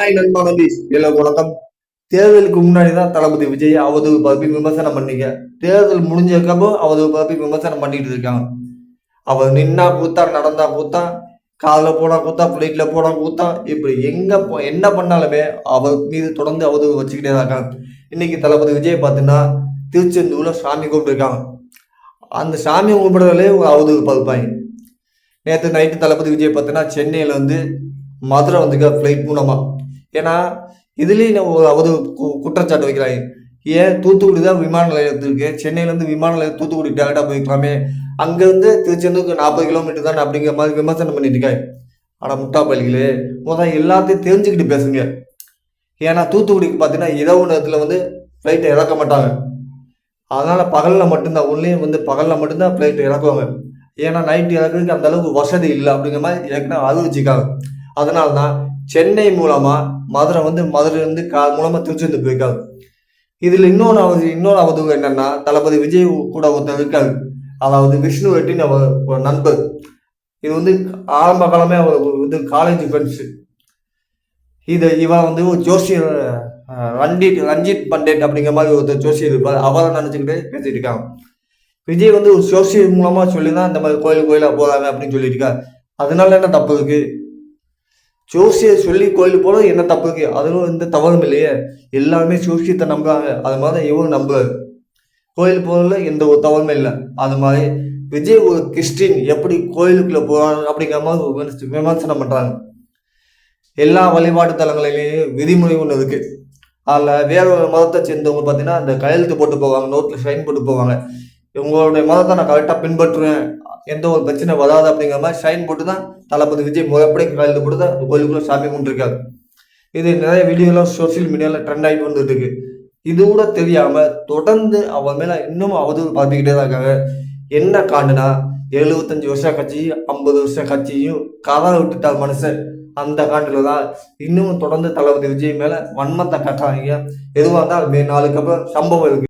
Hi நண்பா நம்பி வணக்கம். தேர்தலுக்கு முன்னாடி தான் தளபதி விஜய் அவதூறு பரப்பி விமர்சனம் பண்ணீங்க. தேர்தல் முடிஞ்சதுக்கப்புறம் அவதூறு பரப்பி விமர்சனம் பண்ணிட்டு இருக்காங்க. அவர் நின்னா கூத்தா, நடந்தா கூத்தா, கார்ல போனா கூத்தா, பிளைட்ல போனா கூத்தா, இப்படி என்ன பண்ணாலுமே அவர் மீது தொடர்ந்து அவதூறு வச்சுக்கிட்டே தான் இருக்காங்க. இன்னைக்கு தளபதி விஜய் பார்த்தீங்கன்னா திருச்செந்தூர்ல சாமி கும்பிட்டுருக்காங்க. அந்த சாமி கும்பிடுறதுலேயே ஒரு அவதூறு பரப்பாங்க. நேற்று நைட்டு தளபதி விஜய் பார்த்தீங்கன்னா சென்னையில வந்து மதுரை வந்துக்க ஃப்ளைட் மூலமா. ஏன்னா இதுலேயும் ஒரு அவதூறு குற்றச்சாட்டு வைக்கிறாங்க. ஏன் தூத்துக்குடி தான் விமான நிலையத்தில் இருக்கு, சென்னையிலேருந்து விமான நிலையம் தூத்துக்குடி டேரக்டாக போய்க்கலாமே, அங்கேருந்து திருச்செந்தூருக்கு 40 கிலோமீட்டர் தானே அப்படிங்கிற மாதிரி விமர்சனம் பண்ணிட்டு இருக்காங்க. ஆனால் முட்டா பள்ளிகளே, முதல் எல்லாத்தையும் தெரிஞ்சுக்கிட்டு பேசுங்க. ஏன்னா தூத்துக்குடிக்கு பார்த்தீங்கன்னா இரவு நேரத்தில் வந்து ஃப்ளைட்டை இறக்க மாட்டாங்க. அதனால் பகலில் மட்டும்தான், ஒன்லையும் வந்து பகலில் மட்டும்தான் ஃப்ளைட்டை இறக்குவாங்க. ஏன்னா நைட்டு இறக்குறதுக்கு அந்த அளவுக்கு வசதி இல்லை அப்படிங்கிற மாதிரி ஏற்கனவே அறிவிச்சிருக்காங்க. அதனால தான் சென்னை மூலமா மதுரை வந்து மதுரையிலிருந்து கார் மூலமா திருச்செந்தூர் போயிருக்காரு. இதுல இன்னொரு அவதூறு என்னன்னா, தளபதி விஜய் கூட ஒருத்தர் இருக்காரு, அதாவது விஷ்ணு ரெட்டின்னு அவர் ஒரு நண்பர். இது வந்து ஆரம்ப காலமே அவர் வந்து காலேஜ் ஃப்ரெண்ட்ஸ். இவன் வந்து ஒரு ஜோசியர் ரஞ்சித் பண்டேட் அப்படிங்கிற மாதிரி ஒருத்தர் ஜோசியர் இருப்பார். அவரை நினைச்சுக்கிட்டு பேசிட்டு இருக்காங்க. விஜய் வந்து ஒரு ஜோசியர் மூலமா சொல்லிதான் இந்த மாதிரி கோயிலா போறாங்க அப்படின்னு சொல்லிட்டு இருக்காரு. அதனால என்ன தப்பு இருக்கு? ஜோசியர் சொல்லி கோயிலுக்கு போகிறது என்ன தப்பு இருக்கு? அதுவும் எந்த தவறும் இல்லையே. எல்லாருமே ஜோசியத்தை நம்புறாங்க. அது மாதிரி இவரும் நம்புறாரு. கோயில் போகிறதுல எந்த ஒரு தவறுமே இல்லை. அது மாதிரி விஜய் ஒரு கிறிஸ்டின் எப்படி கோயிலுக்குள்ள போறாங்க அப்படிங்கிற மாதிரி விமர்சனம் பண்றாங்க. எல்லா வழிபாட்டு தலங்களிலேயும் விதிமுறை ஒன்று இருக்கு. அதில் வேற ஒரு மதத்தை சேர்ந்தவங்க பார்த்தீங்கன்னா அந்த கையெழுத்து போட்டு போவாங்க, நோட்டில் சைன் போட்டு போவாங்க. உங்களுடைய மதத்தை நான் கரெக்டாக பின்பற்றுவேன், எந்த ஒரு பிரச்சனை வராது அப்படிங்கிற மாதிரி சைன் போட்டு தான் தளபதி விஜய் முறைப்படி கையெழுத்து போட்டு தான் கோயிலுக்குள்ள சாமி கும்பிட்டுருக்காரு. இது நிறைய வீடியோலாம் சோசியல் மீடியாவில் ட்ரெண்ட் ஆகிட்டு வந்துட்டு இருக்கு. இது கூட தெரியாம தொடர்ந்து அவன் மேல இன்னும் அவதூறு பார்த்துக்கிட்டே தான் இருக்காங்க. என்ன காண்டுனா 75 வருஷம் கட்சியும் 50 வருஷம் கட்சியும் கதை விட்டுட்டார் மனுஷன். அந்த காண்டில் தான் இன்னும் தொடர்ந்து தளபதி விஜய் மேல வன்மத்தை கட்டுறாங்க. எதுவாக இருந்தால் நாளுக்கு அப்புறம் சம்பவம் இருக்கு.